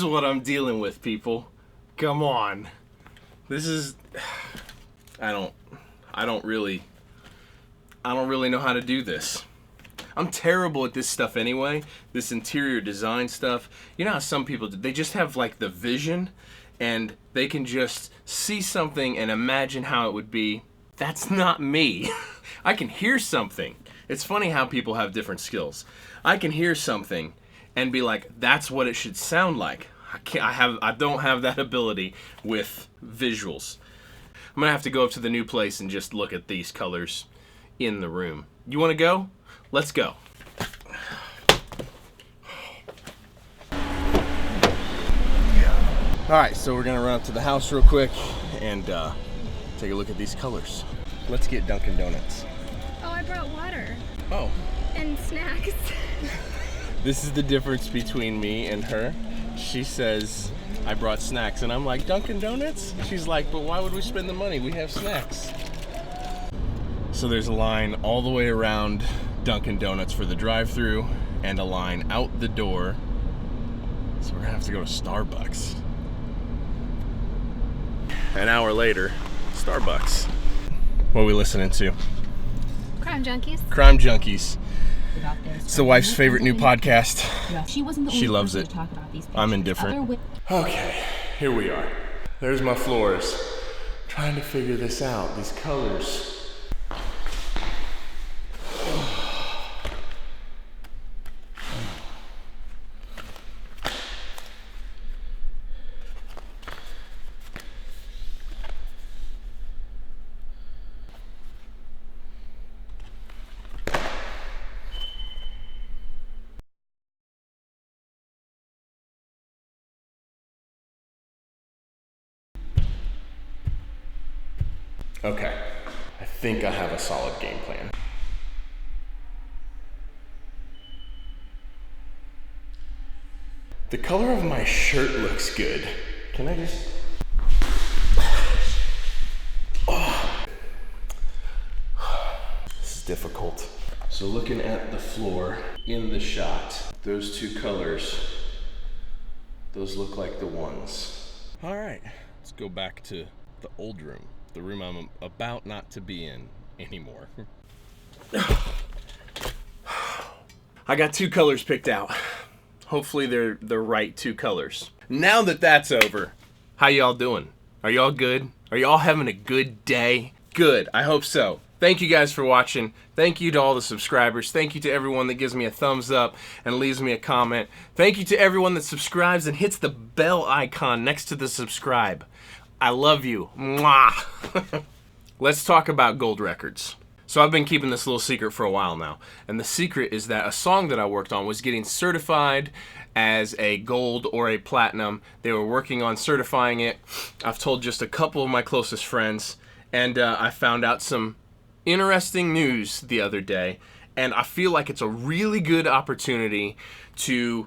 what I'm dealing with, people. Come on. This is, I don't really know how to do this. I'm terrible at this stuff anyway, this interior design stuff. You know how some people do, they just have like the vision and they can just see something and imagine how it would be. That's not me. I can hear something. It's funny how people have different skills. I can hear something and be like, that's what it should sound like. I don't have that ability with visuals. I'm gonna have to go up to the new place and just look at these colors in the room. You wanna go? Let's go. Alright, so we're gonna run up to the house real quick and take a look at these colors. Let's get Dunkin' Donuts. Oh, I brought water. Oh. And snacks. This is the difference between me and her. She says, I brought snacks, and I'm like, Dunkin' Donuts? She's like, but why would we spend the money? We have snacks. So there's a line all the way around Dunkin' Donuts for the drive-thru and a line out the door. So we're gonna have to go to Starbucks. An hour later, Starbucks. What are we listening to? Crime Junkies. Crime Junkies. It's the wife's favorite new podcast. She loves it. I'm indifferent. Okay, here we are. There's my floors. Trying to figure this out, these colors. Okay, I think I have a solid game plan. The color of my shirt looks good. Can I just... Oh. This is difficult. So looking at the floor in the shot, those two colors, those look like the ones. All right, let's go back to the old room. The room I'm about not to be in anymore. I got two colors picked out. Hopefully they're the right two colors. Now that that's over, how y'all doing? Are y'all good? Are y'all having a good day? Good, I hope so. Thank you guys for watching. Thank you to all the subscribers. Thank you to everyone that gives me a thumbs up and leaves me a comment. Thank you to everyone that subscribes and hits the bell icon next to the subscribe. I love you. Mwah. Let's talk about gold records. So I've been keeping this little secret for a while now. And the secret is that a song that I worked on was getting certified as a gold or a platinum. They were working on certifying it. I've told just a couple of my closest friends. And I found out some interesting news the other day. And I feel like it's a really good opportunity to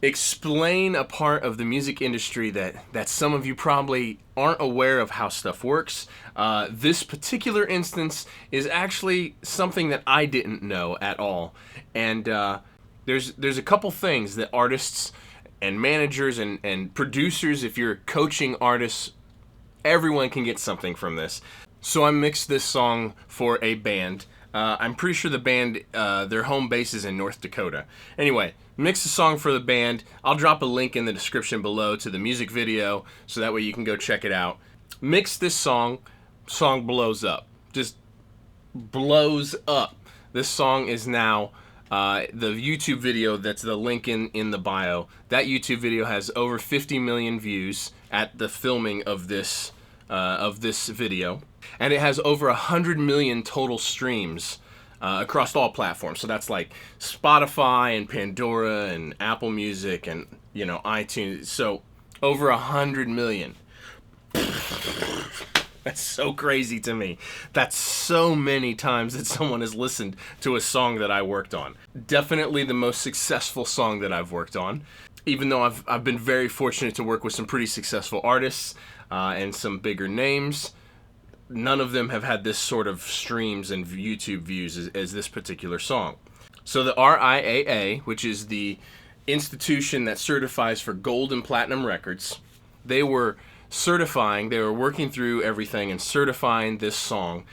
explain a part of the music industry that some of you probably aren't aware of how stuff works. This particular instance is actually something that I didn't know at all. And there's a couple things that artists and managers and producers, if you're coaching artists, everyone can get something from this. So I mixed this song for a band. I'm pretty sure the band, their home base is in North Dakota. Anyway, mix the song for the band. I'll drop a link in the description below to the music video, so that way you can go check it out. Mix this song blows up. Just blows up. This song is now, the YouTube video that's the link in the bio, that YouTube video has over 50 million views at the filming of this video. And it has over 100 million total streams across all platforms. So that's like Spotify and Pandora and Apple Music and, you know, iTunes. So over 100 million. That's so crazy to me. That's so many times that someone has listened to a song that I worked on. Definitely the most successful song that I've worked on. Even though I've been very fortunate to work with some pretty successful artists and some bigger names, none of them have had this sort of streams and YouTube views as this particular song. So the RIAA, which is the institution that certifies for gold and platinum records, they were working through everything and certifying this song,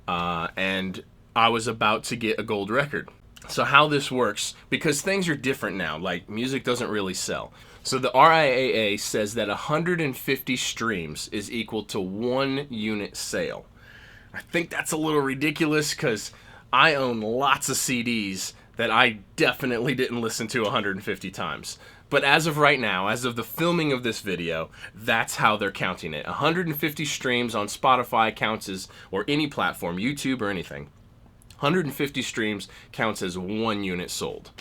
and I was about to get a gold record. So how this works, because things are different now, like music doesn't really sell. So the RIAA says that 150 streams is equal to 1 unit sale. I think that's a little ridiculous because I own lots of CDs that I definitely didn't listen to 150 times. But as of right now, as of the filming of this video, that's how they're counting it. 150 streams on Spotify counts as, or any platform, YouTube or anything. 150 streams counts as 1 unit sold.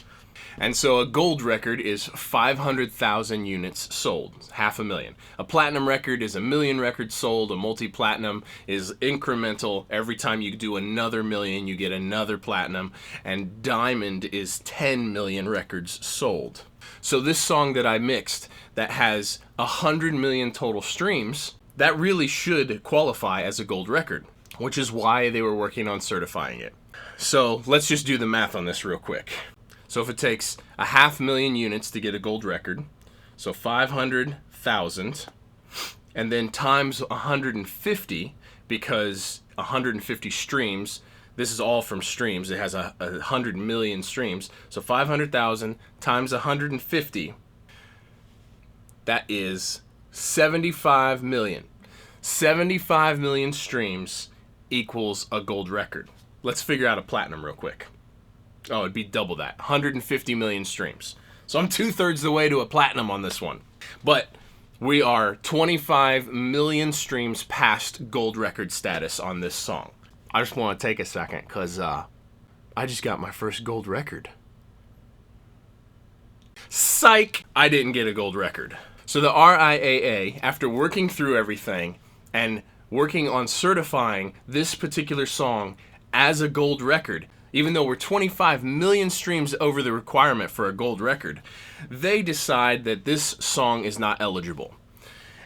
And so a gold record is 500,000 units sold, 500,000. A platinum record is 1 million records sold. A multi-platinum is incremental. Every time you do another million, you get another platinum. And diamond is 10 million records sold. So this song that I mixed that has 100 million total streams, that really should qualify as a gold record, which is why they were working on certifying it. So let's just do the math on this real quick. So if it takes 500,000 units to get a gold record, so 500,000, and then times 150, because 150 streams, this is all from streams, it has 100 million streams, so 500,000 times 150, that is 75 million. 75 million streams equals a gold record. Let's figure out a platinum real quick. Oh, it'd be double that. 150 million streams. So I'm 2/3 the way to a platinum on this one. But we are 25 million streams past gold record status on this song. I just want to take a second because I just got my first gold record. Psych! I didn't get a gold record. So the RIAA, after working through everything and working on certifying this particular song as a gold record, even though we're 25 million streams over the requirement for a gold record, they decide that this song is not eligible.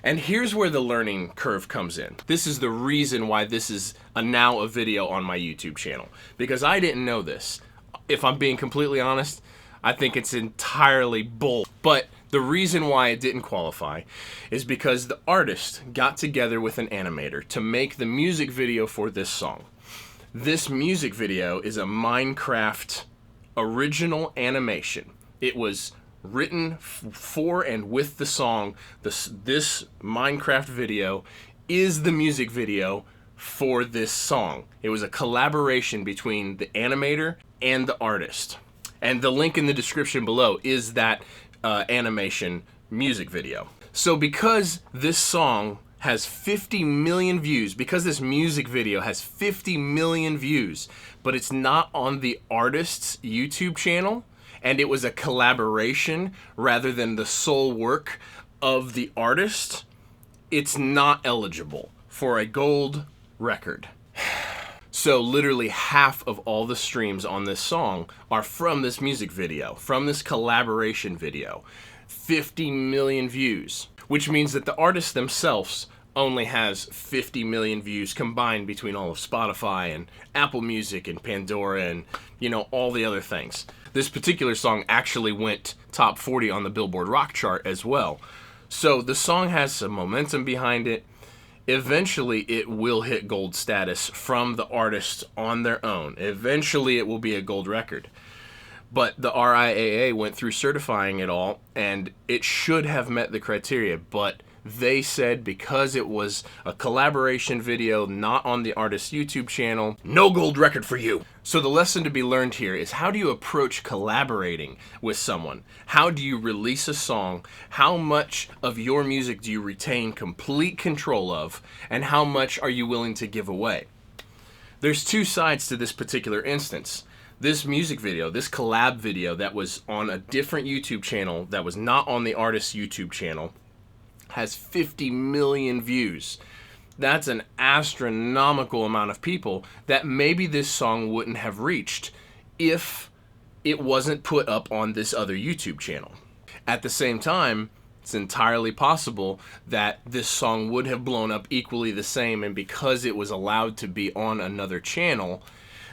And here's where the learning curve comes in. This is the reason why this is now a video on my YouTube channel, because I didn't know this. If I'm being completely honest, I think it's entirely bull. But the reason why it didn't qualify is because the artist got together with an animator to make the music video for this song. This music video is a Minecraft original animation. It was written for and with the song. This Minecraft video is the music video for this song. It was a collaboration between the animator and the artist. And the link in the description below is that animation music video. So because this song has 50 million views, because this music video has 50 million views, but it's not on the artist's YouTube channel, and it was a collaboration rather than the sole work of the artist, it's not eligible for a gold record. So literally half of all the streams on this song are from this music video, from this collaboration video. 50 million views, which means that the artist themselves only has 50 million views combined between all of Spotify and Apple Music and Pandora and, you know, all the other things. This particular song actually went top 40 on the Billboard Rock chart as well. So the song has some momentum behind it. Eventually it will hit gold status from the artist on their own. Eventually it will be a gold record. But the RIAA went through certifying it all, and it should have met the criteria, but they said because it was a collaboration video not on the artist's YouTube channel, no gold record for you. So the lesson to be learned here is, how do you approach collaborating with someone? How do you release a song? How much of your music do you retain complete control of? And how much are you willing to give away? There's two sides to this particular instance. This music video, this collab video that was on a different YouTube channel that was not on the artist's YouTube channel, has 50 million views. That's an astronomical amount of people that maybe this song wouldn't have reached if it wasn't put up on this other YouTube channel. At the same time, it's entirely possible that this song would have blown up equally the same, and because it was allowed to be on another channel,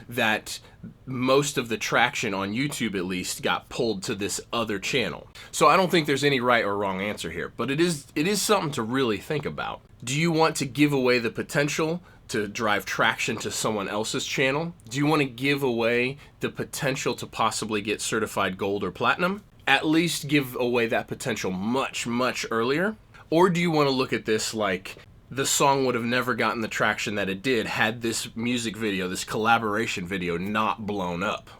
that most of the traction on YouTube, at least, got pulled to this other channel. So I don't think there's any right or wrong answer here, but it is something to really think about. Do you want to give away the potential to drive traction to someone else's channel? Do you want to give away the potential to possibly get certified gold or platinum? At least give away that potential much, much earlier. Or do you want to look at this like the song would have never gotten the traction that it did had this music video, this collaboration video, not blown up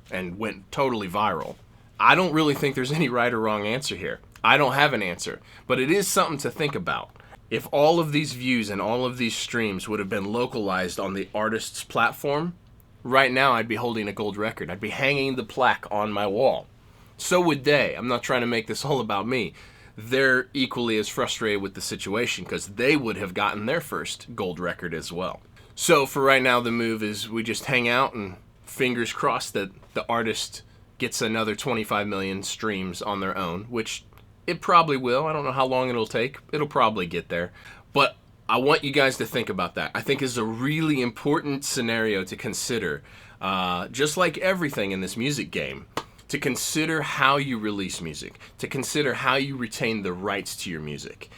and went totally viral? I don't really think there's any right or wrong answer here. I don't have an answer, but it is something to think about. If all of these views and all of these streams would have been localized on the artist's platform, right now I'd be holding a gold record. I'd be hanging the plaque on my wall. So would they. I'm not trying to make this all about me. They're equally as frustrated with the situation because they would have gotten their first gold record as well. So for right now, the move is we just hang out and fingers crossed that the artist gets another 25 million streams on their own, which it probably will. I don't know how long it'll take. It'll probably get there. But I want you guys to think about that. I think is a really important scenario to consider, just like everything in this music game. To consider how you release music, to consider how you retain the rights to your music.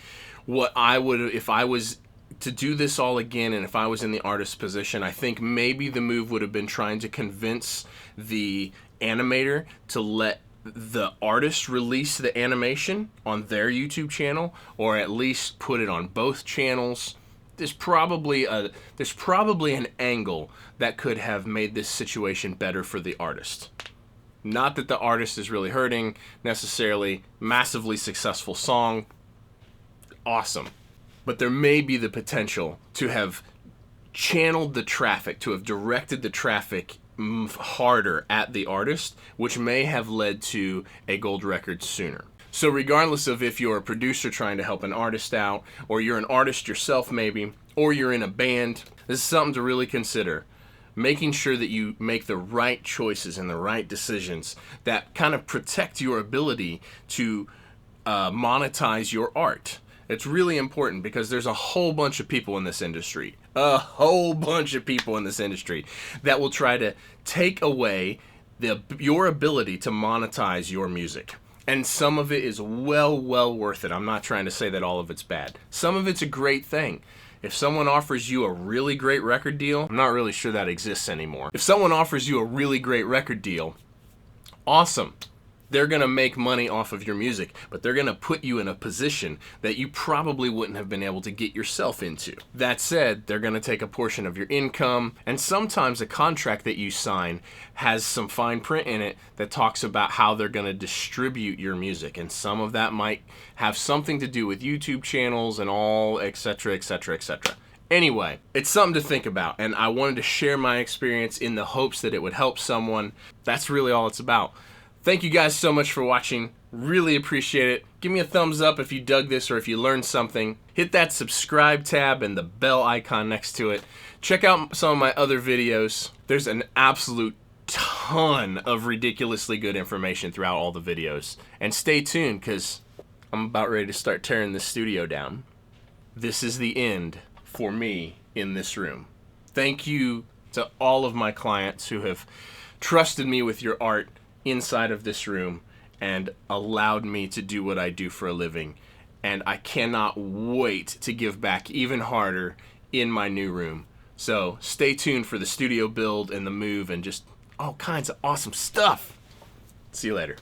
What I would, if I was to do this all again and if I was in the artist's position, I think maybe the move would have been trying to convince the animator to let the artist release the animation on their YouTube channel, or at least put it on both channels. There's probably an angle that could have made this situation better for the artist. Not that the artist is really hurting, necessarily. Massively successful song. Awesome. But there may be the potential to have channeled the traffic, to have directed the traffic harder at the artist, which may have led to a gold record sooner. So regardless of if you're a producer trying to help an artist out, or you're an artist yourself maybe, or you're in a band, this is something to really consider. Making sure that you make the right choices and the right decisions that kind of protect your ability to monetize your art. It's really important because there's a whole bunch of people in this industry, that will try to take away your ability to monetize your music. And some of it is well worth it. I'm not trying to say that all of it's bad. Some of it's a great thing. If someone offers you a really great record deal, I'm not really sure that exists anymore. If someone offers you a really great record deal, awesome. They're going to make money off of your music, but they're going to put you in a position that you probably wouldn't have been able to get yourself into. That said, they're going to take a portion of your income, and sometimes a contract that you sign has some fine print in it that talks about how they're going to distribute your music, and some of that might have something to do with YouTube channels and all, etc., etc., etc. Anyway, it's something to think about, and I wanted to share my experience in the hopes that it would help someone. That's really all it's about. Thank you guys so much for watching. Really appreciate it. Give me a thumbs up if you dug this or if you learned something. Hit that subscribe tab and the bell icon next to it. Check out some of my other videos. There's an absolute ton of ridiculously good information throughout all the videos. And stay tuned because I'm about ready to start tearing this studio down. This is the end for me in this room. Thank you to all of my clients who have trusted me with your art inside of this room and allowed me to do what I do for a living, and I cannot wait to give back even harder in my new room. So stay tuned for the studio build and the move and just all kinds of awesome stuff. See you later.